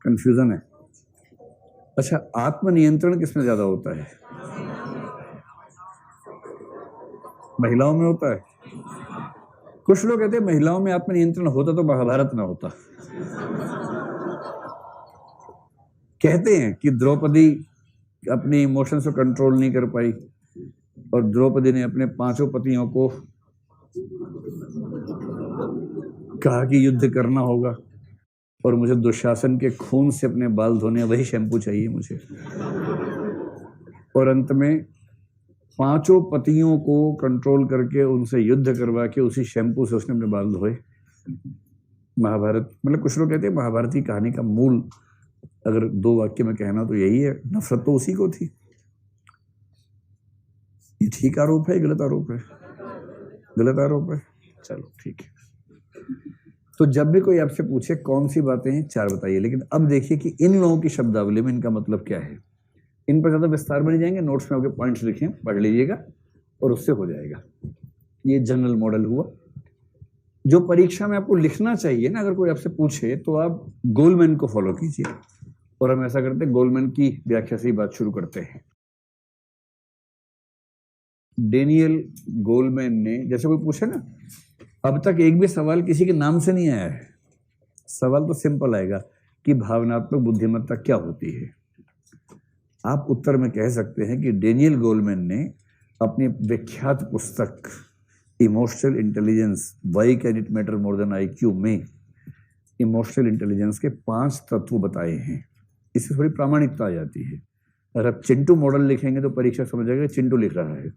Confusion है। अच्छा, आत्मनियंत्रण किसमें ज्यादा होता है? महिलाओं में होता है। कुछ लोग कहते हैं महिलाओं में आत्मनियंत्रण होता तो महाभारत ना होता। कहते हैं कि द्रौपदी अपने इमोशंस को कंट्रोल नहीं कर पाई और द्रौपदी ने अपने 5 पतियों को कहा कि युद्ध करना होगा और मुझे दुशासन के खून से अपने बाल धोने, वही शैम्पू चाहिए मुझे। और अंत में 5 पतियों को कंट्रोल करके उनसे युद्ध करवा के उसी शैम्पू से उसने अपने बाल धोए। महाभारत, मतलब कुछ लोग कहते हैं महाभारत की कहानी का मूल अगर 2 वाक्य में कहना तो यही है, नफरत तो उसी को थी। ये ठीक आरोप है, गलत आरोप है? गलत आरोप है। चलो ठीक है। तो जब भी कोई आपसे पूछे कौन सी बातें हैं, 4 बताइए। लेकिन अब देखिए कि इन लोगों की शब्दावली में इनका मतलब क्या है। इन पर ज्यादा विस्तार में नहीं जाएंगे, नोट्स में आपके पॉइंट्स लिखें, पढ़ लीजिएगा और उससे हो जाएगा। ये जनरल मॉडल हुआ। जो परीक्षा में आपको लिखना चाहिए ना, अगर कोई आपसे पूछे तो आप गोलमैन को फॉलो कीजिए। और हम ऐसा करते हैं, गोलमैन की व्याख्या से ही बात शुरू करते हैं। डेनियल गोलमैन ने, जैसे कोई पूछे ना, अब तक एक भी सवाल किसी के नाम से नहीं आया है। सवाल तो सिंपल आएगा कि भावनात्मक बुद्धिमत्ता क्या होती है। आप उत्तर में कह सकते हैं कि डेनियल गोलमैन ने अपनी विख्यात पुस्तक emotional intelligence, why can it matter more than IQ में इमोशनल इंटेलिजेंस के 5 तत्व बताए हैं। इससे थोड़ी प्रामाणिकता आ जाती है। अगर आप चिंटू मॉडल लिखेंगे तो परीक्षा समझ आएगा चिंटू लिख रहा है।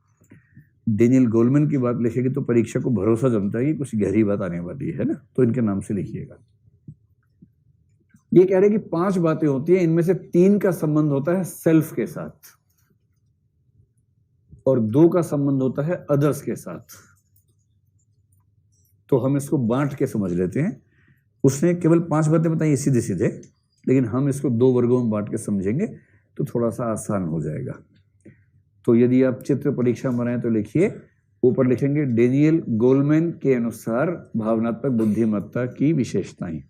डेनियल गोलमैन की बात लिखेगी तो परीक्षा को भरोसा जमता है कि कुछ गहरी बात आने वाली है ना, तो इनके नाम से लिखिएगा। ये कह रहे हैं कि 5 बातें होती हैं, इनमें से 3 का संबंध होता है सेल्फ के साथ और 2 का संबंध होता है अदर्स के साथ। तो हम इसको बांट के समझ लेते हैं। उसने केवल 5 बातें बताई सीधे सीधे, लेकिन हम इसको 2 वर्गों में बांट के समझेंगे तो थोड़ा सा आसान हो जाएगा। तो यदि आप चित्र परीक्षा बनाएं तो लिखिए, ऊपर लिखेंगे डेनियल गोलमैन के अनुसार भावनात्मक बुद्धिमत्ता की विशेषताएं,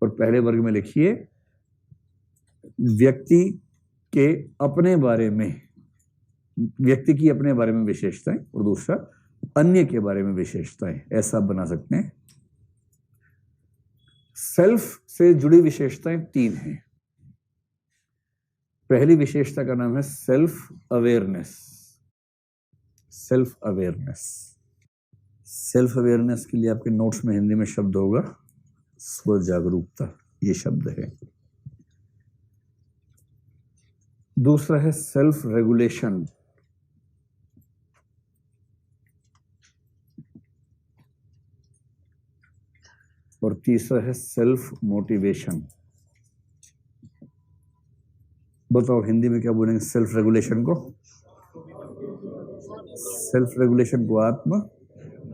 और पहले वर्ग में लिखिए व्यक्ति के अपने बारे में, व्यक्ति की अपने बारे में विशेषताएं, और दूसरा अन्य के बारे में विशेषताएं। ऐसा आप बना सकते हैं। सेल्फ से जुड़ी विशेषताएं 3 हैं। पहली विशेषता का नाम है self awareness. Self awareness, self awareness के लिए आपके नोट्स में हिंदी में शब्द होगा स्व जागरूकता, ये शब्द है। दूसरा है सेल्फ रेगुलेशन, और तीसरा है सेल्फ मोटिवेशन। बताओ हिंदी में क्या बोलेंगे सेल्फ रेगुलेशन को? सेल्फ रेगुलेशन को आत्म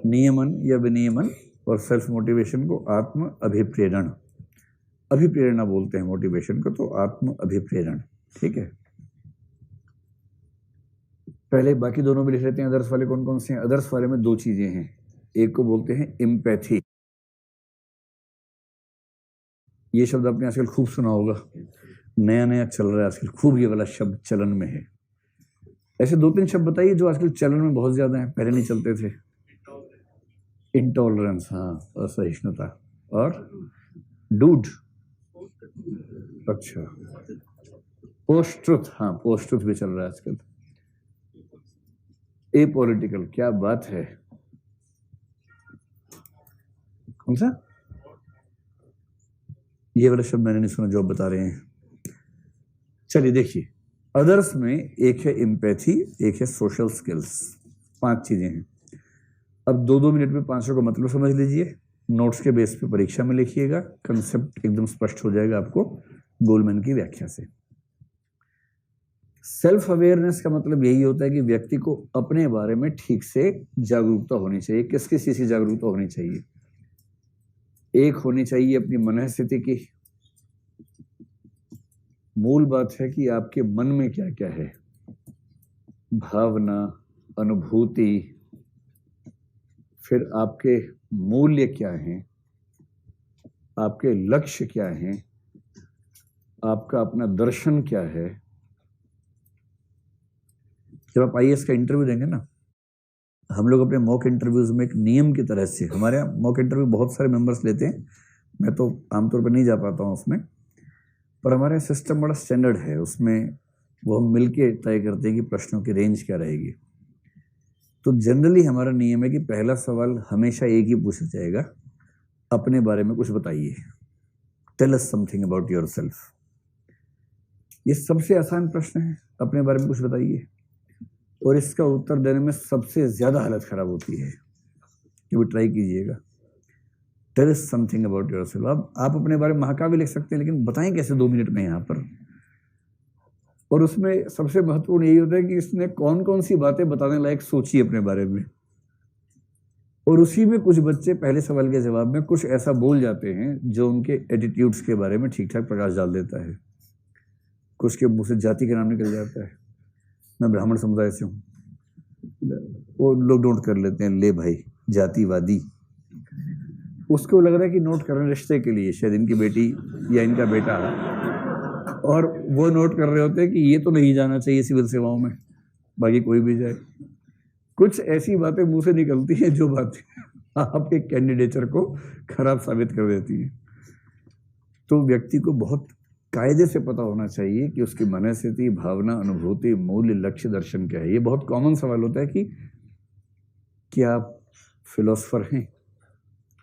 नियमन या विनियमन, और सेल्फ मोटिवेशन को आत्म अभिप्रेरण। अभिप्रेरणा बोलते हैं मोटिवेशन को, तो आत्म अभिप्रेरण। ठीक है, पहले बाकी दोनों भी लिख लेते हैं। अदर्स वाले कौन कौन से हैं? अदर्स वाले में 2 चीजें हैं। एक को बोलते हैं एम्पैथी। ये शब्द आपने आजकल खूब सुना होगा, नया नया चल रहा है आजकल, खूब ये वाला शब्द चलन में है। ऐसे 2-3 शब्द बताइए जो आजकल चलन में बहुत ज्यादा है, पहले नहीं चलते थे। इंटॉलरेंस, हाँ, असहिष्णुता, और डूड, अच्छा, पोस्ट ट्रुथ, हाँ पोस्ट ट्रुथ भी चल रहा है आजकल। एपॉलिटिकल, क्या बात है, कौन सा? ये वाला शब्द मैंने नहीं सुना जो आप बता रहे हैं। चलिए देखिए, अदर्स में एक है एम्पैथी, एक है सोशल स्किल्स। 5 चीजें हैं। अब 2-2 मिनट में 500 का मतलब समझ लीजिए। नोट्स के बेस पे परीक्षा में लिखिएगा, कंसेप्ट एकदम स्पष्ट हो जाएगा आपको गोलमैन की व्याख्या से। सेल्फ अवेयरनेस का मतलब यही होता है कि व्यक्ति को अपने बारे में ठीक से जागरूकता होनी चाहिए। किस किस चीज की जागरूकता होनी चाहिए? एक होनी चाहिए अपनी मन स्थिति की। मूल बात है कि आपके मन में क्या क्या है, भावना, अनुभूति, फिर आपके मूल्य क्या हैं, आपके लक्ष्य क्या हैं, आपका अपना दर्शन क्या है। जब आप आईएएस का इंटरव्यू देंगे ना, हम लोग अपने मॉक इंटरव्यूज में एक नियम की तरह से, हमारे यहाँ मॉक इंटरव्यू बहुत सारे मेंबर्स लेते हैं, मैं तो आमतौर पर नहीं जा पाता हूँ उसमें, पर हमारे सिस्टम बड़ा स्टैंडर्ड है, उसमें वो हम मिलके तय करते हैं कि प्रश्नों की रेंज क्या रहेगी। तो जनरली हमारा नियम है कि पहला सवाल हमेशा एक ही पूछा जाएगा, अपने बारे में कुछ बताइए, tell us something about yourself. ये सबसे आसान प्रश्न है, अपने बारे में कुछ बताइए, और इसका उत्तर देने में सबसे ज्यादा हालत खराब होती है, कि वो ट्राई कीजिएगा, tell us something about yourself. आप अपने बारे में महाकाव्य लिख सकते हैं, लेकिन बताएं कैसे 2 मिनट में यहाँ पर। और उसमें सबसे महत्वपूर्ण यही होता है कि इसने कौन कौन सी बातें बताने लायक सोची अपने बारे में। और उसी में कुछ बच्चे पहले सवाल के जवाब में कुछ ऐसा बोल जाते हैं जो उनके एटीट्यूड्स के बारे में ठीक ठाक प्रकाश डाल देता है। कुछ के मुंह से जाति का नाम निकल जाता है, मैं ब्राह्मण समुदाय से हूँ, वो लोग नोट कर लेते हैं, ले भाई जातिवादी। उसको लग रहा है कि नोट कर रहे हैं रिश्ते के लिए, शायद इनकी बेटी या इनका बेटा, और वो नोट कर रहे होते हैं कि ये तो नहीं जाना चाहिए सिविल सेवाओं में, बाकी कोई भी जाए। कुछ ऐसी बातें मुंह से निकलती हैं जो बातें आपके कैंडिडेचर को खराब साबित कर देती हैं। तो व्यक्ति को बहुत कायदे से पता होना चाहिए कि उसकी मनस्थिति, भावना, अनुभूति, मूल्य, लक्ष्य, दर्शन क्या है। ये बहुत कॉमन सवाल होता है कि क्या आप फिलोसफर हैं?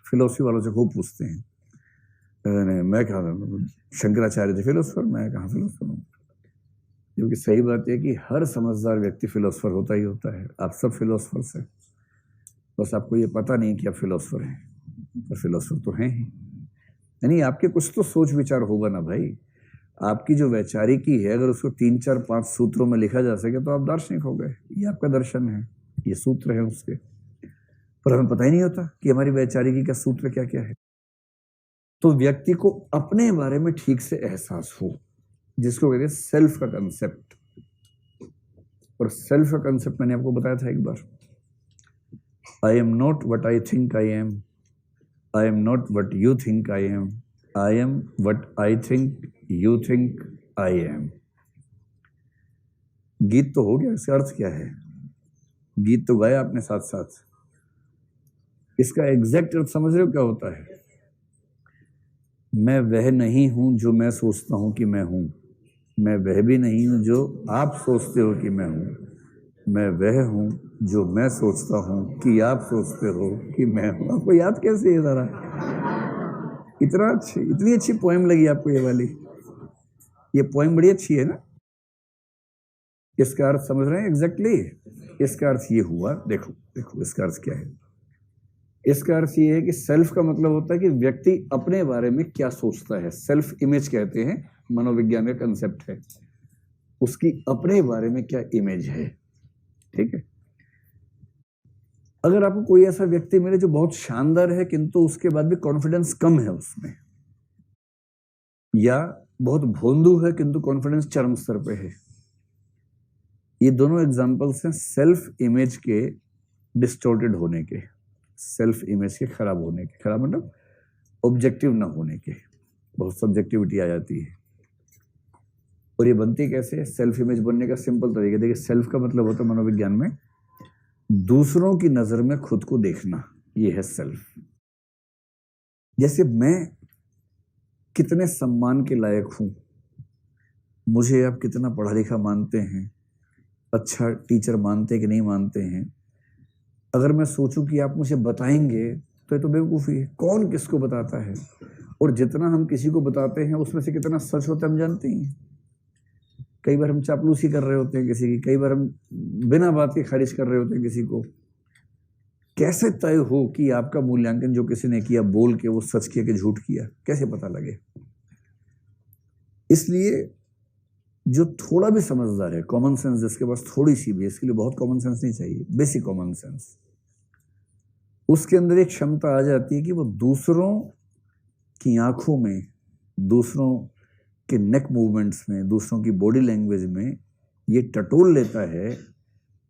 फिलोसफी वालों से खूब पूछते हैं, नहीं मैं कहा शंकराचार्य थे फिलोसफर, मैं कहाँ फिलोसफर हूँ। क्योंकि सही बात है कि हर समझदार व्यक्ति फिलोसफर होता ही होता है, आप सब फिलोसफर्स हैं, बस आपको ये पता नहीं कि आप फिलोसफर हैं, पर फिलोसफर तो हैं ही। यानी आपके कुछ तो सोच विचार होगा ना भाई। आपकी जो वैचारिकी है, अगर उसको 3, 4, 5 सूत्रों में लिखा जा सके तो आप दार्शनिक हो गए। ये आपका दर्शन है, ये सूत्र है उसके, पर हमें पता ही नहीं होता कि हमारी वैचारिकी का सूत्र क्या क्या है। तो व्यक्ति को अपने बारे में ठीक से एहसास हो, जिसको कहते हैं सेल्फ का कंसेप्ट। और सेल्फ का कंसेप्ट मैंने आपको बताया था एक बार, I am not what I think I am, I am not what you think I am, I am what I think you think I am. गीत तो हो गया, इसका अर्थ क्या है? गीत तो गाया आपने साथ साथ, इसका एग्जैक्ट अर्थ समझ रहे हो क्या होता है? मैं वह नहीं हूं जो मैं सोचता हूं कि मैं हूं, मैं वह भी नहीं हूं जो आप सोचते हो कि मैं हूं, मैं वह हूं जो मैं सोचता हूं कि आप सोचते हो कि मैं हूं। आपको याद कैसे है जरा? इतनी अच्छी पोएम लगी आपको ये वाली? ये पोएम बड़ी अच्छी है ना? इसका अर्थ समझ रहे हैं एग्जैक्टली? इसका अर्थ ये हुआ, देखो देखो इसका अर्थ क्या है। इसका अर्थ ये है कि सेल्फ का मतलब होता है कि व्यक्ति अपने बारे में क्या सोचता है। सेल्फ इमेज कहते हैं, मनोविज्ञान का कंसेप्ट है, उसकी अपने बारे में क्या इमेज है। ठीक है? अगर आपको कोई ऐसा व्यक्ति मिले जो बहुत शानदार है किंतु उसके बाद भी कॉन्फिडेंस कम है उसमें, या बहुत भोंदू है किंतु कॉन्फिडेंस चरम स्तर पे है, ये दोनों एग्जांपल्स हैं सेल्फ इमेज के डिस्टॉर्टेड होने के, सेल्फ इमेज के खराब होने के। खराब मतलब ऑब्जेक्टिव ना होने के, बहुत सब्जेक्टिविटी आ जाती है। और ये बनती कैसे है? सेल्फ इमेज बनने का सिंपल तरीका देखिए, सेल्फ का मतलब होता है मनोविज्ञान में दूसरों की नजर में खुद को देखना, ये है सेल्फ। जैसे मैं कितने सम्मान के लायक हूं, मुझे आप कितना पढ़ा लिखा मानते हैं, अच्छा टीचर मानते कि नहीं मानते हैं, अगर मैं सोचूं कि आप मुझे बताएंगे तो ये तो बेवकूफ़ी है। कौन किसको बताता है? और जितना हम किसी को बताते हैं उसमें से कितना सच होता है हम जानते हैं। कई बार हम चापलूसी कर रहे होते हैं किसी की, कई बार हम बिना बात के खारिज कर रहे होते हैं किसी को। कैसे तय हो कि आपका मूल्यांकन जो किसी ने किया बोल के वो सच किया कि झूठ किया, कैसे पता लगे? इसलिए जो थोड़ा भी समझदार है, कॉमन सेंस जिसके पास थोड़ी सी भी, इसके लिए बहुत कॉमन सेंस नहीं चाहिए, बेसिक कॉमन सेंस, उसके अंदर एक क्षमता आ जाती है कि वो दूसरों की आंखों में, दूसरों के नेक मूवमेंट्स में, दूसरों की बॉडी लैंग्वेज में ये टटोल लेता है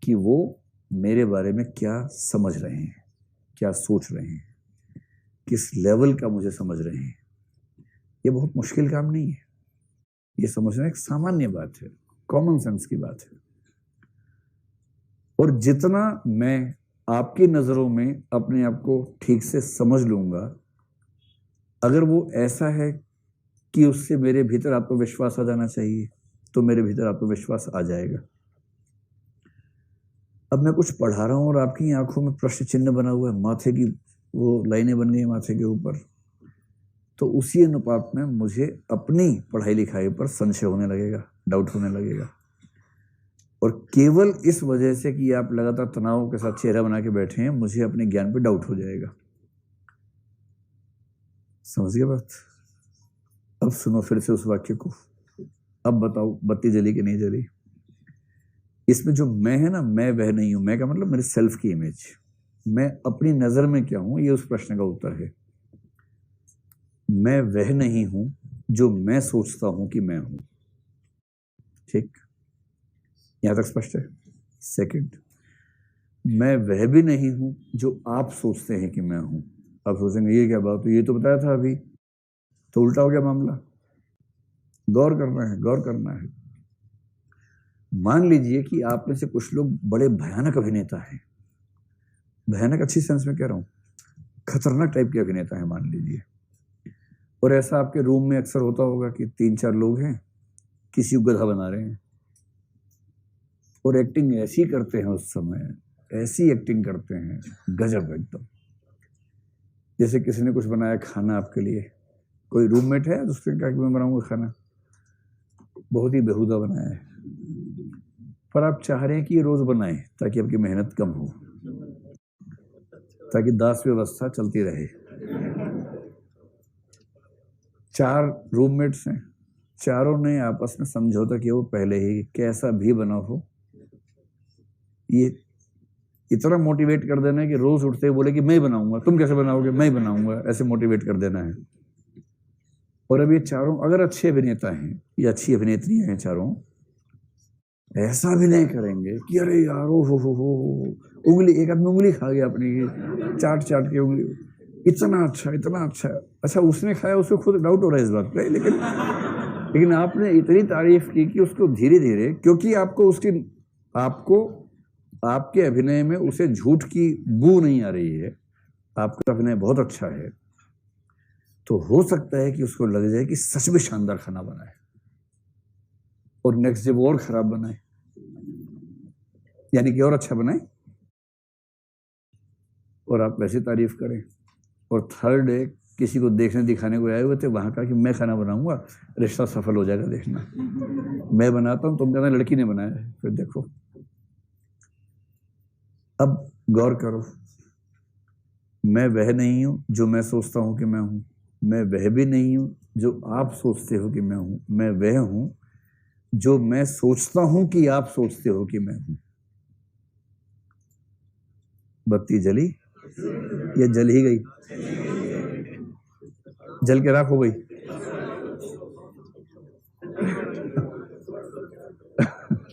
कि वो मेरे बारे में क्या समझ रहे हैं, क्या सोच रहे हैं, किस लेवल का मुझे समझ रहे हैं। ये बहुत मुश्किल काम नहीं है। ये समझना एक सामान्य बात है, कॉमन सेंस की बात है। और जितना मैं आपकी नजरों में अपने आप को ठीक से समझ लूंगा, अगर वो ऐसा है कि उससे मेरे भीतर आत्मविश्वास आ जाना चाहिए, तो मेरे भीतर आत्मविश्वास आ जाएगा। अब मैं कुछ पढ़ा रहा हूं और आपकी आंखों में प्रश्न चिन्ह बना हुआ है, माथे की वो लाइनें बन गई माथे के ऊपर, तो उसी अनुपात में मुझे अपनी पढ़ाई लिखाई पर संशय होने लगेगा, डाउट होने लगेगा। और केवल इस वजह से कि आप लगातार तनाव के साथ चेहरा बना के बैठे हैं, मुझे अपने ज्ञान पे डाउट हो जाएगा। समझ गए बात? अब सुनो फिर से उस वाक्य को। अब बताओ बत्ती जली कि नहीं जली? इसमें जो मैं है ना, मैं वह नहीं हूं। मैं का मतलब मेरे सेल्फ की इमेज, मैं अपनी नजर में क्या हूं, ये उस प्रश्न का उत्तर है। मैं वह नहीं हूं जो मैं सोचता हूं कि मैं हूं। ठीक, यहां तक स्पष्ट है? सेकंड, मैं वह भी नहीं हूं जो आप सोचते हैं कि मैं हूं। आप सोचेंगे ये क्या बात, ये तो बताया था अभी, तो उल्टा हो गया मामला। गौर करना है, गौर करना है। मान लीजिए कि आप में से कुछ लोग बड़े भयानक अभिनेता हैं, भयानक अच्छी सेंस में कह रहा हूं, खतरनाक टाइप के अभिनेता हैं मान लीजिए। और ऐसा आपके रूम में अक्सर होता होगा कि 3-4 लोग हैं, किसी को गधा बना रहे हैं और एक्टिंग ऐसी करते हैं, उस समय ऐसी एक्टिंग करते हैं गजब एकदम। जैसे किसी ने कुछ बनाया खाना आपके लिए, कोई रूममेट है उसने कहा कि मैं बनाऊंगा खाना, बहुत ही बेहुदा बनाया है, पर आप चाह रहे हैं कि ये रोज बनाए ताकि आपकी मेहनत कम हो, ताकि दास व्यवस्था चलती रहे। 4 रूममेट्स हैं, चारों ने आपस में समझौता किया वो पहले ही, कैसा भी बना हो, ये इतना मोटिवेट कर देना है कि रोज उठते ही बोले कि मैं ही बनाऊंगा। तुम कैसे बनाओगे? मैं ही बनाऊंगा, ऐसे मोटिवेट कर देना है। और अब ये चारों अगर अच्छे अभिनेता हैं या अच्छी अभिनेत्रियां हैं, चारों ऐसा भी नहीं करेंगे कि अरे यार हो उंगली, एक आदमी उंगली खा गया अपनी, चाट चाट के उंगली, इतना अच्छा इतना अच्छा। अच्छा उसने खाया, उसको खुद डाउट हो रहा है इस बात पे, लेकिन आपने इतनी तारीफ की कि उसको धीरे धीरे, क्योंकि आपको आपके अभिनय में उसे झूठ की बू नहीं आ रही है, आपका अभिनय बहुत अच्छा है, तो हो सकता है कि उसको लग जाए कि सच में शानदार खाना बना है, और नेक्स्ट डे वो और खराब बनाए, यानी कि और अच्छा बनाए, और आप वैसे तारीफ करें। और थर्ड डे किसी को देखने दिखाने को आए हुए थे, वहां का कि मैं खाना बनाऊंगा, रिश्ता सफल हो जाएगा, देखना मैं बनाता हूं, तुम कहना लड़की ने बनाया है, फिर देखो। अब गौर करो, मैं वह नहीं हूं जो मैं सोचता हूं कि मैं हूं, मैं वह भी नहीं हूं जो आप सोचते हो कि मैं हूं, मैं वह हूं जो मैं सोचता हूं कि आप सोचते हो कि मैं हूं। बत्ती जली या जल ही गई? जल के राख हो गई?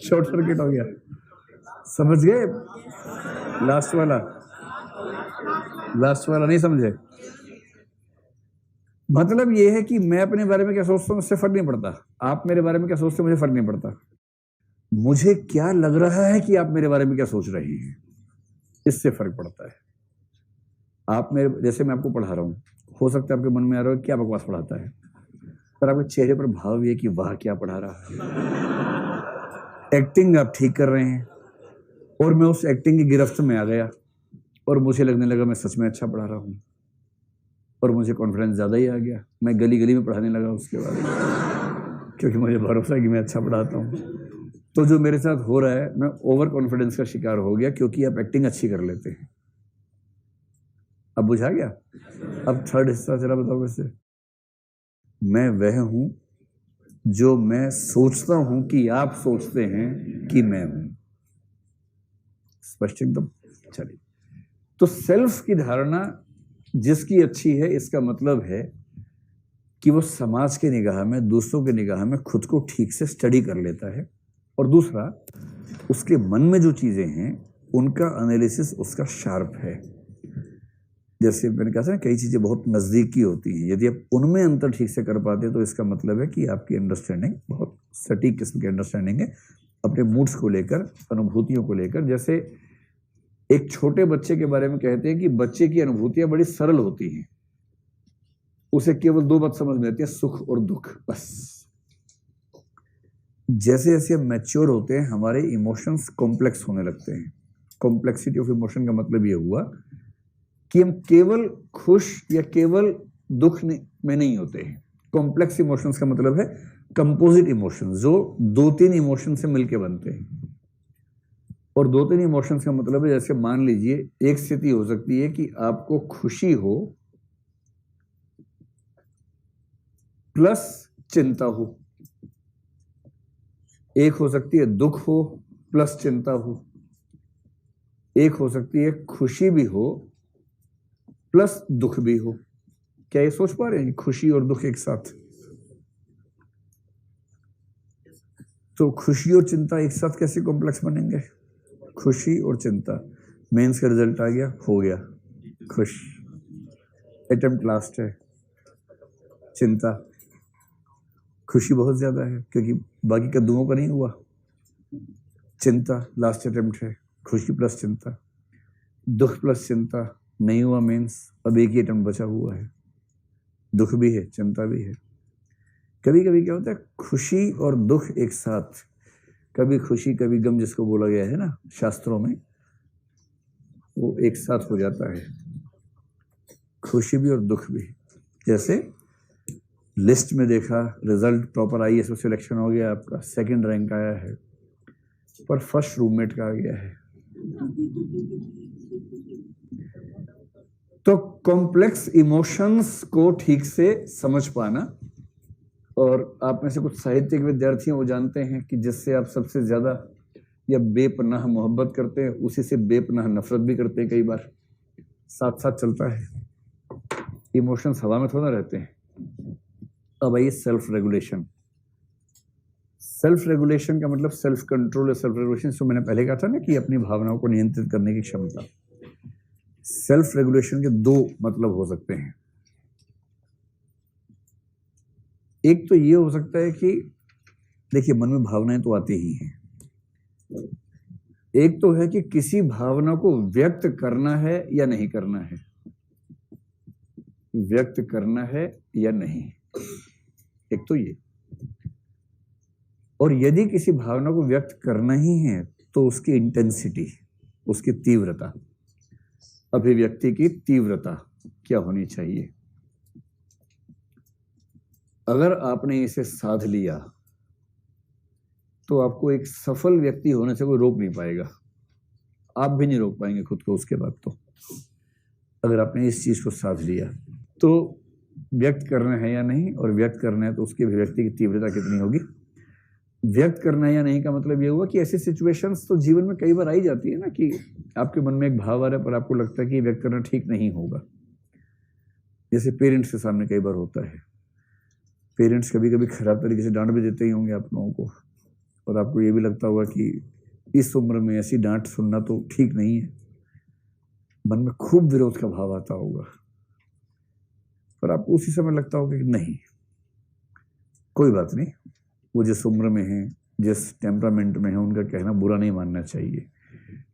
शॉर्ट सर्किट हो गया, समझ गए? लास्ट वाला नहीं समझे? मतलब ये है कि मैं अपने बारे में क्या सोचता हूं उससे फर्क नहीं पड़ता, आप मेरे बारे में क्या सोचते हो मुझे फर्क नहीं पड़ता। मुझे क्या लग रहा है कि आप मेरे बारे में क्या सोच रहे हैं, इससे फर्क पड़ता है। आप मेरे, जैसे मैं आपको पढ़ा रहा हूं, हो सकता है आपके मन में आ रहा हो क्या बकवास पढ़ाता है, पर आपके चेहरे पर भाव ये कि वाह क्या पढ़ा रहा है। एक्टिंग आप ठीक कर रहे हैं, और मैं उस एक्टिंग की गिरफ्त में आ गया और मुझे लगने लगा मैं सच में अच्छा पढ़ा रहा हूं, और मुझे कॉन्फिडेंस ज़्यादा ही आ गया, मैं गली गली में पढ़ाने लगा उसके बाद, क्योंकि मुझे भरोसा है कि मैं अच्छा पढ़ाता हूँ। तो जो मेरे साथ हो रहा है, मैं ओवर कॉन्फिडेंस का शिकार हो गया, क्योंकि आप एक्टिंग अच्छी कर लेते हैं। अब बुझा गया? अब थर्ड हिस्सा जरा बताओ वैसे। मैं वह हूं जो मैं सोचता हूं कि आप सोचते हैं कि मैं हूं। स्पष्ट एकदम? चलिए, तो सेल्फ की धारणा जिसकी अच्छी है, इसका मतलब है कि वो समाज के निगाह में, दूसरों के निगाह में खुद को ठीक से स्टडी कर लेता है, और दूसरा उसके मन में जो चीजें हैं उनका एनालिसिस उसका शार्प है। जैसे मैंने कहा था ना, कई चीजें बहुत नजदीकी होती हैं, यदि आप उनमें अंतर ठीक से कर पाते हैं तो इसका मतलब है कि आपकी अंडरस्टैंडिंग बहुत सटीक किस्म की अंडरस्टैंडिंग है अपने मूड्स को लेकर, अनुभूतियों को लेकर। जैसे एक छोटे बच्चे के बारे में कहते हैं कि बच्चे की अनुभूतियां बड़ी सरल होती हैं, उसे केवल दो बात समझ में आती है, सुख और दुख, बस। जैसे जैसे हम मैच्योर होते हैं हमारे इमोशंस कॉम्प्लेक्स होने लगते हैं। कॉम्प्लेक्सिटी ऑफ इमोशन का मतलब ये हुआ कि हम केवल खुश या केवल दुख में नहीं होते हैं। कॉम्प्लेक्स इमोशंस का मतलब है कंपोजिट इमोशन, जो दो तीन इमोशन से मिलके बनते हैं। और दो तीन इमोशंस का मतलब है, जैसे मान लीजिए एक स्थिति हो सकती है कि आपको खुशी हो प्लस चिंता हो, एक हो सकती है दुख हो प्लस चिंता हो, एक हो सकती है खुशी भी हो प्लस दुख भी हो। क्या ये सोच पा रहे हैं, खुशी और दुख एक साथ? तो खुशी और चिंता एक साथ कैसे कॉम्प्लेक्स बनेंगे? खुशी और चिंता, मेंस का रिजल्ट आ गया, हो गया खुश, अटेम्प्ट लास्ट है, चिंता, खुशी बहुत ज्यादा है क्योंकि बाकी का दुओं का नहीं हुआ, चिंता लास्ट अटेम्प्ट है, खुशी प्लस चिंता, दुख प्लस चिंता नहीं हुआ मेंस, अब एक ही अटेम्प्ट बचा हुआ है, दुख भी है चिंता भी है। कभी कभी क्या होता है, खुशी और दुख एक साथ, कभी खुशी कभी गम जिसको बोला गया है ना शास्त्रों में, वो एक साथ हो जाता है, खुशी भी और दुख भी। जैसे लिस्ट में देखा, रिजल्ट प्रॉपर आईएएस में सिलेक्शन हो गया, आपका सेकंड रैंक आया है, पर फर्स्ट रूममेट का आ गया है। तो कॉम्प्लेक्स इमोशंस को ठीक से समझ पाना, और आप में से कुछ साहित्यिक विद्यार्थी वो जानते हैं कि जिससे आप सबसे ज्यादा या बेपनाह मोहब्बत करते हैं, उसी से बेपनाह नफरत भी करते हैं, कई बार साथ साथ चलता है। इमोशंस हवा में थोड़ा रहते हैं। अब आइए सेल्फ रेगुलेशन। सेल्फ रेगुलेशन का मतलब सेल्फ कंट्रोल या सेल्फ रेगुलेशन, जो मैंने पहले कहा था ना कि अपनी भावनाओं को नियंत्रित करने की क्षमता। सेल्फ रेगुलेशन के दो मतलब हो सकते हैं। एक तो ये हो सकता है कि देखिए, मन में भावनाएं तो आती ही हैं, एक तो है कि किसी भावना को व्यक्त करना है या नहीं करना है, व्यक्त करना है या नहीं, एक तो ये। और यदि किसी भावना को व्यक्त करना ही है तो उसकी इंटेंसिटी, उसकी तीव्रता, अभिव्यक्ति की तीव्रता क्या होनी चाहिए। अगर आपने इसे साध लिया तो आपको एक सफल व्यक्ति होने से कोई रोक नहीं पाएगा, आप भी नहीं रोक पाएंगे खुद को उसके बाद। तो अगर आपने इस चीज को साध लिया तो व्यक्त करना है या नहीं, और व्यक्त करना है तो उसकी अभिव्यक्ति की तीव्रता कितनी होगी। व्यक्त करना है या नहीं का मतलब ये हुआ कि ऐसी सिचुएशंस तो जीवन में कई बार आई जाती है ना कि आपके मन में एक भाव आ रहा है पर आपको लगता है कि व्यक्त करना ठीक नहीं होगा। जैसे पेरेंट्स के सामने कई बार होता है, पेरेंट्स कभी कभी खराब तरीके से डांट भी देते ही होंगे आप लोगों को, और आपको ये भी लगता होगा कि इस उम्र में ऐसी डांट सुनना तो ठीक नहीं है, मन में खूब विरोध का भाव आता होगा, पर आपको उसी समय लगता होगा कि नहीं, कोई बात नहीं, वो जिस उम्र में है, जिस टेम्परामेंट में है, उनका कहना बुरा नहीं मानना चाहिए।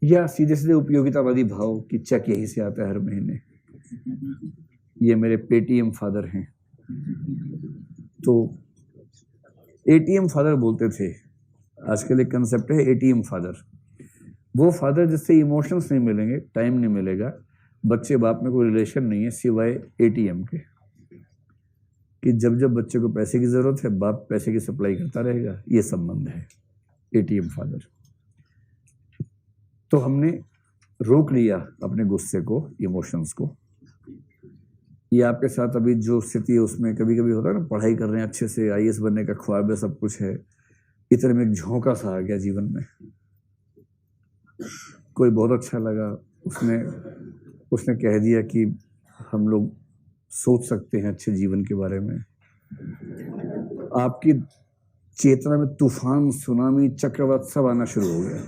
या सीधे सीधे उपयोगितावादी भाव कि चेक यहीं से आता है हर महीने, ये मेरे पेटीएम फादर हैं। तो एटीएम फादर बोलते थे, आजकल एक कंसेप्ट है एटीएम फादर। वो फादर जिससे इमोशंस नहीं मिलेंगे, टाइम नहीं मिलेगा, बच्चे बाप में कोई रिलेशन नहीं है सिवाय एटीएम के, कि जब जब बच्चे को पैसे की जरूरत है बाप पैसे की सप्लाई करता रहेगा, ये संबंध है एटीएम फादर। तो हमने रोक लिया अपने गुस्से को, इमोशंस को। ये आपके साथ अभी जो स्थिति है उसमें कभी कभी होता है ना, पढ़ाई कर रहे हैं अच्छे से, आईएएस बनने का ख्वाब है, सब कुछ है, इतने में एक झोंका सा आ गया जीवन में, कोई बहुत अच्छा लगा, उसने कह दिया कि हम लोग सोच सकते हैं अच्छे जीवन के बारे में। आपकी चेतना में तूफान, सुनामी, चक्रवात सब आना शुरू हो गया।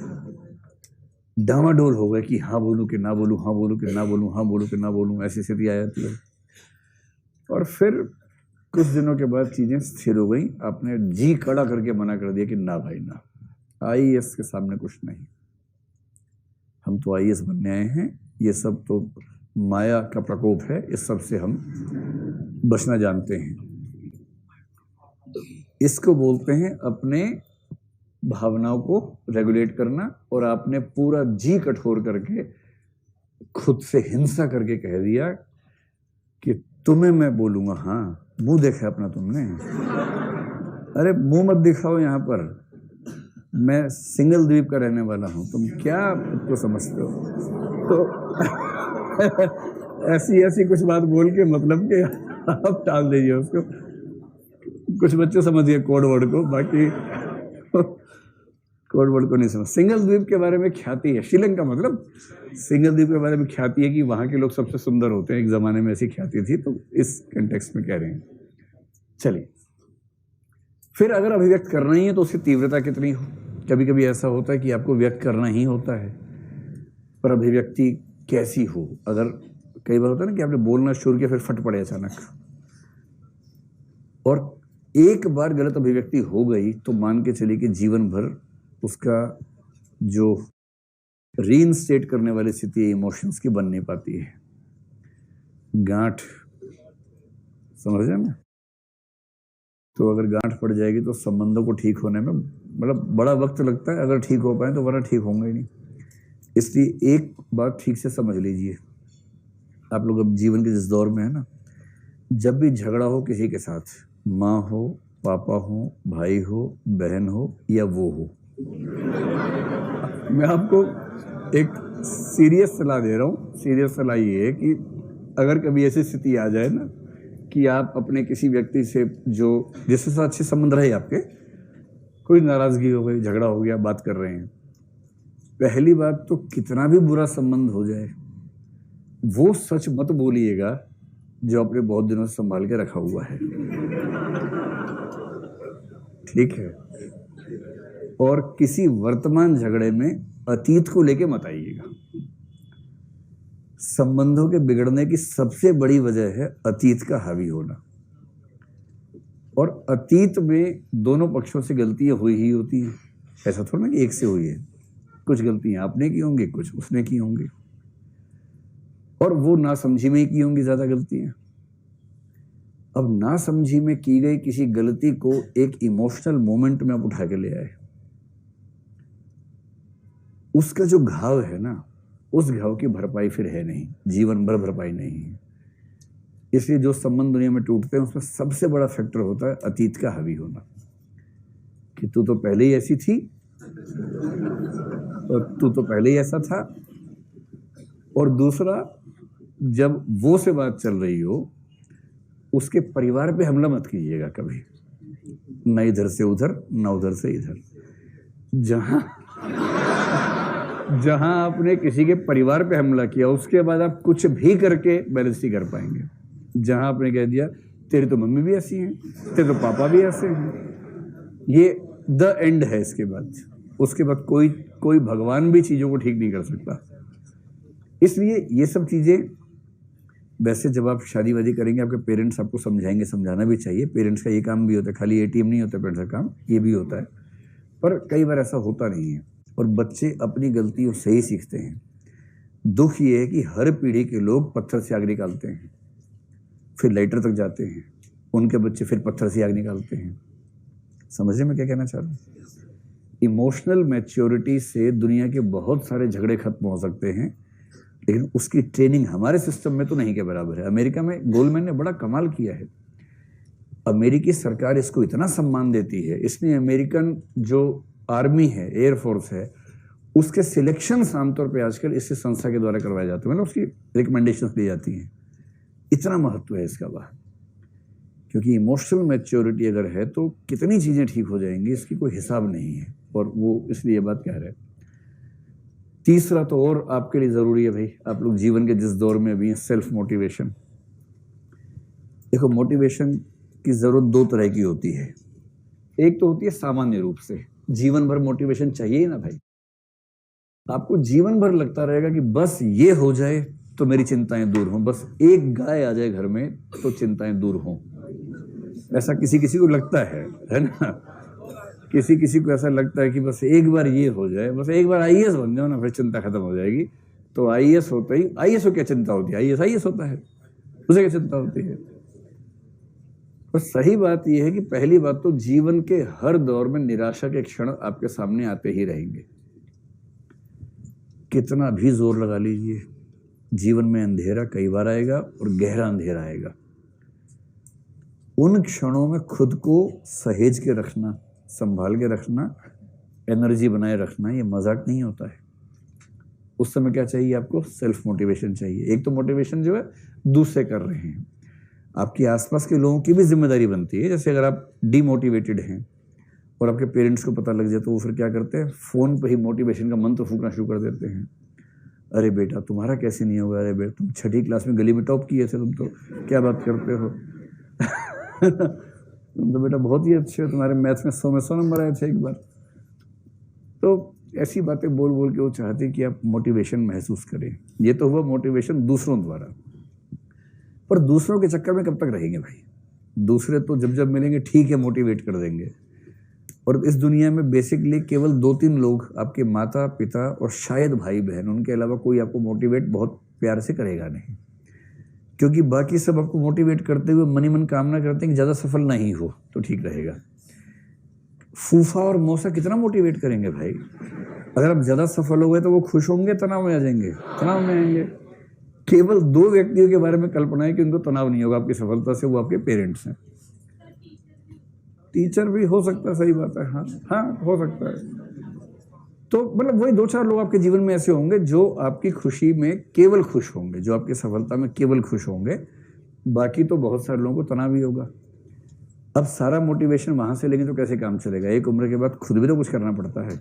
डामाडोल हो गए कि हाँ बोलूं कि ना बोलूं, हाँ बोलूं कि ना बोलूं, हाँ बोलूं कि ना बोलूं, ऐसी स्थिति आ जाती है। और फिर कुछ दिनों के बाद चीजें स्थिर हो गई, आपने जी कड़ा करके मना कर दिया कि ना भाई ना, आईएएस के सामने कुछ नहीं, हम तो आईएएस बनने आए हैं, ये सब तो माया का प्रकोप है, इस सब से हम बचना जानते हैं। इसको बोलते हैं अपने भावनाओं को रेगुलेट करना। और आपने पूरा जी कठोर करके खुद से हिंसा करके कह दिया कि तुम्हें मैं बोलूंगा, हाँ मुंह देखा अपना तुमने, अरे मुंह मत दिखाओ, यहाँ पर मैं सिंगल द्वीप का रहने वाला हूं, तुम क्या खुद को समझते हो। तो ऐसी ऐसी कुछ बात बोल के मतलब कि आप टाल दीजिए उसको। कुछ बच्चे समझ गए कोड वर्ड को, बाकी कोड वर्ड को नहीं समझ। सिंगल द्वीप के बारे में ख्याति है, श्रीलंका मतलब सिंगल द्वीप के बारे में ख्याति है कि वहां के लोग सबसे सुंदर होते हैं, एक जमाने में ऐसी ख्याति थी, तो इस कंटेक्स्ट में कह रहे हैं। चलिए, फिर अगर अभिव्यक्त करना ही है तो उसकी तीव्रता कितनी हो। कभी कभी ऐसा होता है कि आपको व्यक्त करना ही होता है, पर अभिव्यक्ति कैसी हो। अगर कई बार होता है ना कि आपने बोलना शुरू किया फिर फट पड़े अचानक, और एक बार गलत अभिव्यक्ति हो गई तो मान के चलिए कि जीवन भर उसका जो रीइंस्टेट करने वाली स्थिति इमोशंस की बन नहीं पाती है। गांठ समझ रहे ना, तो अगर गांठ पड़ जाएगी तो संबंधों को ठीक होने में मतलब बड़ा वक्त लगता है, अगर ठीक हो पाए तो वरना ठीक होंगे ही नहीं। इसलिए एक बात ठीक से समझ लीजिए, आप लोग अब जीवन के जिस दौर में है ना, जब भी झगड़ा हो किसी के साथ, माँ हो, पापा हो, भाई हो, बहन हो या वो हो, मैं आपको एक सीरियस सलाह दे रहा हूँ। सीरियस सलाह ये है कि अगर कभी ऐसी स्थिति आ जाए ना कि आप अपने किसी व्यक्ति से जो जिसके साथ अच्छे संबंध रहे आपके, कोई नाराजगी हो गई, झगड़ा हो गया, बात कर रहे हैं, पहली बात तो कितना भी बुरा संबंध हो जाए वो सच मत बोलिएगा जो आपने बहुत दिनों से संभाल के रखा हुआ है, ठीक है। और किसी वर्तमान झगड़े में अतीत को लेके मत आइएगा। संबंधों के बिगड़ने की सबसे बड़ी वजह है अतीत का हावी होना, और अतीत में दोनों पक्षों से गलतियां हुई ही होती हैं। ऐसा थोड़ा ना कि एक से हुई है, कुछ गलतियां आपने की होंगी, कुछ उसने की होंगी, और वो नासमझी में ही की होंगी ज्यादा गलतियां। अब नासमझी में की गई किसी गलती को एक इमोशनल मोमेंट में आप उठा के ले आए, उसका जो घाव है ना, उस घाव की भरपाई फिर है नहीं, जीवन भर भरपाई नहीं है। इसलिए जो संबंध दुनिया में टूटते हैं उसमें सबसे बड़ा फैक्टर होता है अतीत का हावी होना, कि तू तो पहले ही ऐसी थी और तू तो पहले ही ऐसा था। और दूसरा, जब वो से बात चल रही हो उसके परिवार पे हमला मत कीजिएगा कभी, ना इधर से उधर ना उधर से इधर। जहां आपने किसी के परिवार पे हमला किया उसके बाद आप कुछ भी करके बैलेंस नहीं कर पाएंगे। जहां आपने कह दिया तेरी तो मम्मी भी ऐसी हैं, तेरे तो पापा भी ऐसे हैं, ये द एंड है। इसके बाद उसके बाद कोई भगवान भी चीजों को ठीक नहीं कर सकता। इसलिए ये सब चीजें, वैसे जब आप शादी वादी करेंगे आपके पेरेंट्स आपको समझाएंगे, समझाना भी चाहिए, पेरेंट्स का ये काम भी होता है, खाली एटीएम नहीं होता पेरेंट्स का काम, ये भी होता है, पर कई बार ऐसा होता नहीं है और बच्चे अपनी गलतियों से ही सीखते हैं। दुख ये है कि हर पीढ़ी के लोग पत्थर से आग निकालते हैं, फिर लाइटर तक जाते हैं, उनके बच्चे फिर पत्थर से आग निकालते हैं। समझे मैं क्या कहना चाह रहा हूँ? इमोशनल मैच्योरिटी से दुनिया के बहुत सारे झगड़े खत्म हो सकते हैं, लेकिन उसकी ट्रेनिंग हमारे सिस्टम में तो नहीं के बराबर है। अमेरिका में गोल्डमैन ने बड़ा कमाल किया है, अमेरिकी सरकार इसको इतना सम्मान देती है, इसलिए अमेरिकन जो आर्मी है, एयरफोर्स है, उसके सिलेक्शन आमतौर पे आजकल इस संस्था के द्वारा करवाए जाते हैं, मतलब उसकी रिकमेंडेशन दी जाती हैं। इतना महत्व है इसका वहाँ, क्योंकि इमोशनल मैच्योरिटी अगर है तो कितनी चीजें ठीक हो जाएंगी, इसकी कोई हिसाब नहीं है। और वो इसलिए ये बात कह रहे हैं। तीसरा तो और आपके लिए जरूरी है भाई, आप लोग जीवन के जिस दौर में भी हैं, सेल्फ मोटिवेशन। देखो, मोटिवेशन की जरूरत दो तरह की होती है। एक तो होती है सामान्य रूप से, जीवन भर मोटिवेशन चाहिए ही ना भाई, आपको जीवन भर लगता रहेगा कि बस ये हो जाए तो मेरी चिंताएं दूर हों, बस एक गाय आ जाए घर में तो चिंताएं दूर हों। ऐसा किसी किसी को लगता है ना? किसी किसी को ऐसा लगता है कि बस एक बार ये हो जाए, बस एक बार आईएएस बन जाओ ना, फिर चिंता खत्म हो जाएगी। तो आईएएस होता ही, आईएएस को क्या चिंता होती है? आईएएस होता है, उसे क्या चिंता होती है? पर सही बात यह है कि पहली बात तो जीवन के हर दौर में निराशा के क्षण आपके सामने आते ही रहेंगे। कितना भी जोर लगा लीजिए, जीवन में अंधेरा कई बार आएगा और गहरा अंधेरा आएगा। उन क्षणों में खुद को सहेज के रखना, संभाल के रखना, एनर्जी बनाए रखना, ये मजाक नहीं होता है। उस समय क्या चाहिए आपको? सेल्फ मोटिवेशन चाहिए। एक तो मोटिवेशन जो है दूसरे कर रहे हैं, आपके आसपास के लोगों की भी जिम्मेदारी बनती है। जैसे अगर आप डीमोटिवेटेड हैं और आपके पेरेंट्स को पता लग जाए तो वो फिर क्या करते हैं? फोन पे ही मोटिवेशन का मंत्र फूकना शुरू कर देते हैं। अरे बेटा तुम्हारा कैसे नहीं होगा, अरे बेटा तुम 6ठी क्लास में गली में टॉप किए थे, तुम तो क्या बात करते हो तुम तो बेटा बहुत ही अच्छे हो, तुम्हारे मैथ्स में 100 में 100 नंबर आए थे एक बार। तो ऐसी बातें बोल बोल के वो चाहते हैं कि आप मोटिवेशन महसूस करें। ये तो हुआ मोटिवेशन दूसरों द्वारा, पर दूसरों के चक्कर में कब तक रहेंगे भाई? दूसरे तो जब जब मिलेंगे ठीक है मोटिवेट कर देंगे। और इस दुनिया में बेसिकली केवल 2-3 लोग, आपके माता पिता और शायद भाई बहन, उनके अलावा कोई आपको मोटिवेट बहुत प्यार से करेगा नहीं। क्योंकि बाकी सब आपको मोटिवेट करते हुए मनी मन कामना करते हैं कि ज़्यादा सफल नहीं हो तो ठीक रहेगा। फूफा और मौसा कितना मोटिवेट करेंगे भाई? अगर आप ज़्यादा सफल हो गए तो वो खुश होंगे, तनाव में आ जाएंगे, तनाव में आएंगे। केवल 2 व्यक्तियों के बारे में कल्पना है कि उनको तनाव नहीं होगा आपकी सफलता से, वो आपके पेरेंट्स हैं। टीचर भी हो सकता है, सही बात है, हाँ हाँ हो सकता है। तो मतलब वही 2-4 लोग आपके जीवन में ऐसे होंगे जो आपकी खुशी में केवल खुश होंगे, जो आपकी सफलता में केवल खुश होंगे। बाकी तो बहुत सारे लोगों को तनाव ही होगा। अब सारा मोटिवेशन वहां से लेंगे तो कैसे काम चलेगा? एक उम्र के बाद खुद भी तो कुछ करना पड़ता है।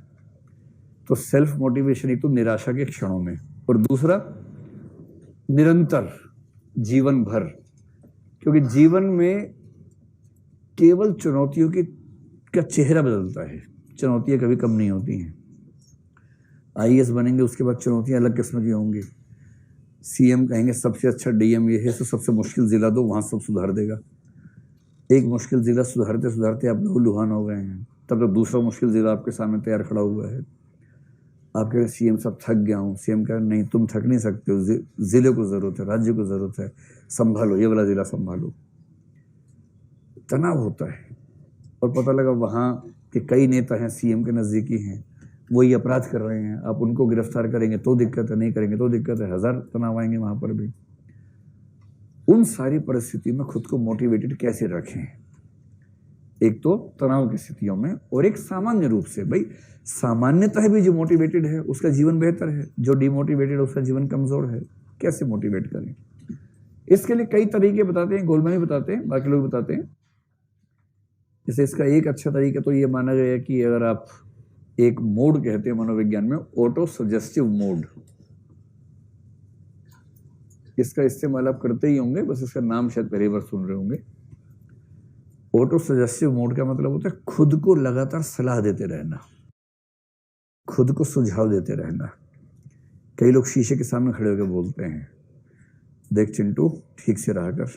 तो सेल्फ मोटिवेशन एक तो निराशा के क्षणों में, और दूसरा निरंतर जीवन भर। क्योंकि जीवन में केवल चुनौतियों का चेहरा बदलता है, चुनौतियां कभी कम नहीं होती हैं। आईएएस बनेंगे उसके बाद चुनौतियां अलग किस्म की होंगी। सीएम कहेंगे सबसे अच्छा डीएम ये है, तो सबसे मुश्किल जिला दो, वहां सब सुधार देगा। एक मुश्किल जिला सुधारते सुधारते आप लहूलुहान हो गए हैं, तब तक दूसरा मुश्किल जिला आपके सामने तैयार खड़ा हुआ है। आप कह रहे सीएम साहब थक गया हूँ, सीएम कह रहे नहीं तुम थक नहीं सकते हो, जिले को जरूरत है, राज्य को जरूरत है, संभालो, ये वाला जिला संभालो। तनाव होता है। और पता लगा वहाँ के कई नेता हैं, सीएम के नज़दीकी हैं, वही अपराध कर रहे हैं, आप उनको गिरफ्तार करेंगे तो दिक्कत है, नहीं करेंगे तो दिक्कत है, 1000 तनाव आएंगे वहाँ पर भी। उन सारी परिस्थिति में खुद को मोटिवेटेड कैसे रखें? एक तो तनाव की स्थितियों में, और एक सामान्य रूप से। भाई सामान्यतः भी जो मोटिवेटेड है उसका जीवन बेहतर है, जो डिमोटिवेटेड है उसका जीवन कमजोर है। कैसे मोटिवेट करें? इसके लिए कई तरीके बताते हैं, गोलमैन भी बताते हैं, बाकी लोग बताते हैं। जैसे इसका एक अच्छा तरीका तो ये माना गया है कि अगर आप एक मोड कहते हैं मनोविज्ञान में, ऑटो सजेस्टिव मोड, इसका इस्तेमाल आप करते ही होंगे, बस इसका नाम शायद पहली बार सुन रहे होंगे। ऑटो सजेस्टिव मोड का मतलब होता है खुद को लगातार सलाह देते रहना, खुद को सुझाव देते रहना। कई लोग शीशे के सामने खड़े होकर बोलते हैं, देख चिंटू ठीक से रहा कर,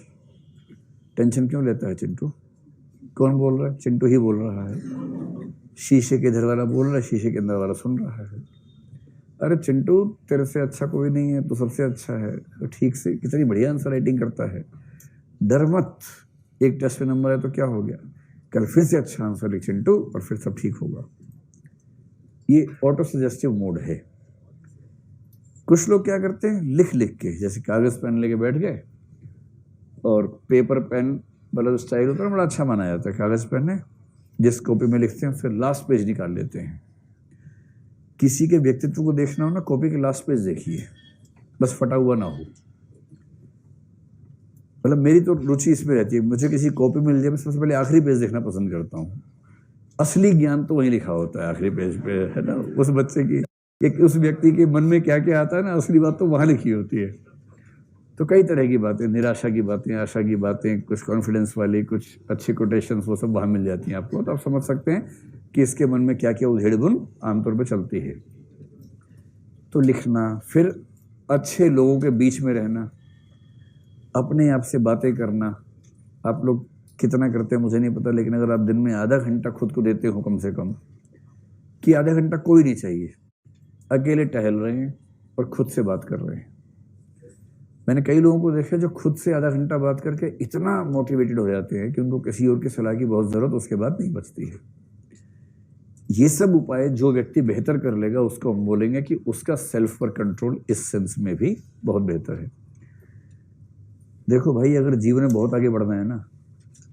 टेंशन क्यों लेता है चिंटू? कौन बोल रहा है? चिंटू ही बोल रहा है। शीशे के इधर वाला बोल रहा है, शीशे के अंदर वाला सुन रहा है। अरे चिंटू तेरे से अच्छा कोई नहीं है, तू सबसे अच्छा है, तो ठीक से, कितनी बढ़िया आंसर राइटिंग करता है, डर मत, एक टेस्ट में नंबर है तो क्या हो गया, कल फिर से अच्छा आंसर लिख चिंटू और फिर सब ठीक होगा। ये ऑटो सजेस्टिव मोड है। कुछ लोग क्या करते हैं, लिख लिख के, जैसे कागज पेन लेके बैठ गए, और पेपर पेन वाला जो स्टाइल होता है बड़ा अच्छा माना जाता है। कागज पेन है, जिस कॉपी में लिखते हैं उससे लास्ट पेज निकाल लेते हैं। किसी के व्यक्तित्व को देखना हो ना, कॉपी के लास्ट पेज देखिए, बस फटा हुआ ना हो। मतलब मेरी तो रुचि इसमें रहती है, मुझे किसी कॉपी मिल जाए मैं सबसे पहले आखिरी पेज देखना पसंद करता हूँ। असली ज्ञान तो वहीं लिखा होता है आखिरी पेज पे, है ना। उस बच्चे की, एक उस व्यक्ति के मन में क्या क्या आता है ना, असली बात तो वहाँ लिखी होती है। तो कई तरह की बातें, निराशा की बातें, आशा की बातें, कुछ कॉन्फिडेंस वाली, कुछ अच्छी कोटेशंस, वो सब वहाँ मिल जाती हैं आपको। तो आप समझ सकते हैं कि इसके मन में क्या क्या उधेड़ बुन आमतौर पर चलती है। तो लिखना, फिर अच्छे लोगों के बीच में रहना, अपने आप से बातें करना। आप लोग कितना करते हैं मुझे नहीं पता, लेकिन अगर आप दिन में आधा घंटा खुद को देते हो कम से कम, कि आधा घंटा कोई नहीं चाहिए, अकेले टहल रहे हैं और खुद से बात कर रहे हैं। मैंने कई लोगों को देखा जो खुद से आधा घंटा बात करके इतना मोटिवेटेड हो जाते हैं कि उनको किसी और की सलाह की बहुत ज़रूरत उसके बाद नहीं बचती है। ये सब उपाय जो व्यक्ति बेहतर कर लेगा उसको हम बोलेंगे कि उसका सेल्फ पर कंट्रोल इस सेंस में भी बहुत बेहतर है। देखो भाई, अगर जीवन में बहुत आगे बढ़ना है ना,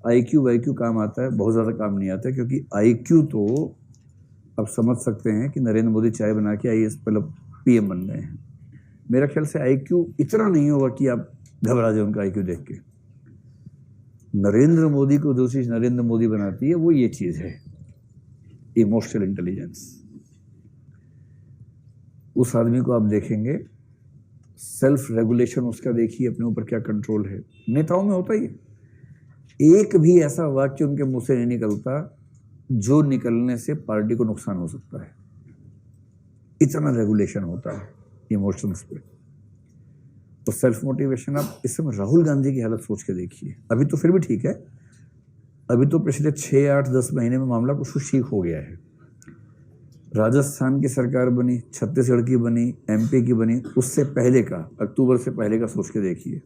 IQ वाईक्यू काम आता है, बहुत ज़्यादा काम नहीं आता है, क्योंकि IQ तो आप समझ सकते हैं कि नरेंद्र मोदी चाय बना के IAS मतलब PM बन गए हैं। मेरा ख्याल से IQ इतना नहीं होगा कि आप घबरा जाए उनका IQ देख के। नरेंद्र मोदी को जो चीज़ नरेंद्र मोदी बनाती है वो ये चीज़ है, इमोशनल इंटेलिजेंस। उस आदमी को आप देखेंगे, सेल्फ रेगुलेशन उसका देखिए, अपने ऊपर क्या कंट्रोल है। नेताओं में होता ही है, एक भी ऐसा वाक्य उनके मुंह से नहीं निकलता जो निकलने से पार्टी को नुकसान हो सकता है। इतना रेगुलेशन होता है इमोशंस पे। तो सेल्फ मोटिवेशन, आप इस समय राहुल गांधी की हालत सोच के देखिए। अभी तो फिर भी ठीक है, अभी तो पिछले 6, 8, 10 महीने में मामला कुछ ठीक हो गया है। राजस्थान की सरकार बनी, छत्तीसगढ़ की बनी, MP की बनी, उससे पहले का, अक्टूबर से पहले का सोच के देखिए।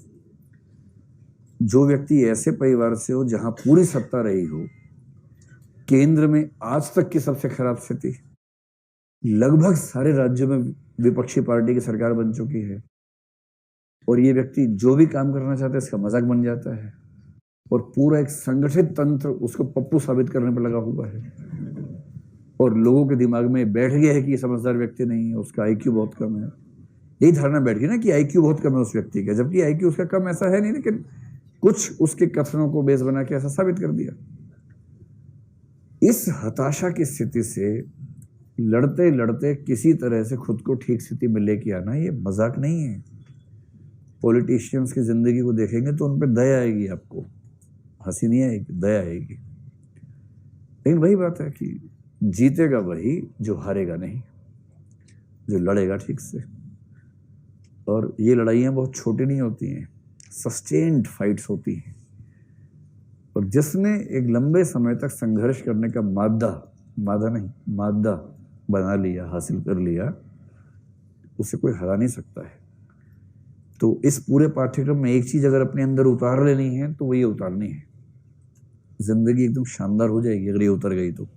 जो व्यक्ति ऐसे परिवार से हो जहां पूरी सत्ता रही हो, केंद्र में आज तक की सबसे खराब स्थिति, लगभग सारे राज्यों में विपक्षी पार्टी की सरकार बन चुकी है, और ये व्यक्ति जो भी काम करना चाहता है इसका मजाक बन जाता है, और पूरा एक संगठित तंत्र उसको पप्पू साबित करने पर लगा हुआ है, और लोगों के दिमाग में बैठ गया है कि ये समझदार व्यक्ति नहीं है, उसका IQ बहुत कम है। यही धारणा बैठ गई ना कि IQ बहुत कम है उस व्यक्ति का, जबकि IQ उसका कम ऐसा है नहीं, लेकिन कुछ उसके कथनों को बेस बना के ऐसा साबित कर दिया। इस हताशा की स्थिति से लड़ते लड़ते किसी तरह से खुद को ठीक स्थिति में लेके आना, ये मजाक नहीं है। पॉलिटिशियंस की जिंदगी को देखेंगे तो उन पर दया आएगी, आपको हंसी नहीं आएगी, दया आएगी। लेकिन वही बात है कि जीतेगा वही जो हारेगा नहीं, जो लड़ेगा ठीक से। और ये लड़ाइयाँ बहुत छोटी नहीं होती हैं, सस्टेन्ड फाइट्स होती हैं, और जिसने एक लंबे समय तक संघर्ष करने का मादा बना लिया, हासिल कर लिया, उसे कोई हरा नहीं सकता है। तो इस पूरे पाठ्यक्रम में एक चीज अगर अपने अंदर उतार लेनी है तो वो ये उतारनी है, जिंदगी एकदम शानदार हो जाएगी अगर ये उतर गई तो।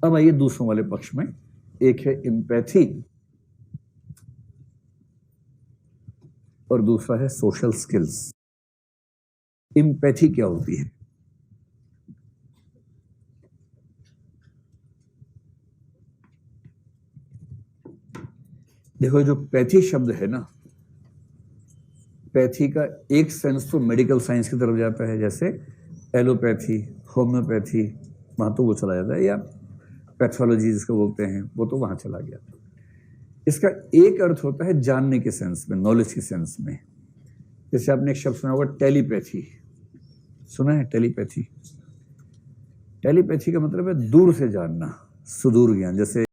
अब आइए दूसरों वाले पक्ष में, एक है एम्पैथी और दूसरा है सोशल स्किल्स। एम्पैथी क्या होती है? देखो, जो पैथी शब्द है ना, पैथी का एक सेंस तो मेडिकल साइंस की तरफ जाता है, जैसे एलोपैथी, होम्योपैथी, वहां तो वो चला जाता है, या पैथोलॉजी जिसको बोलते हैं वो तो वहां चला गया। इसका एक अर्थ होता है जानने के सेंस में, नॉलेज के सेंस में। जैसे आपने एक शब्द सुना होगा टेलीपैथी, सुना है? टेलीपैथी का मतलब है दूर से जानना, सुदूर ज्ञान। जैसे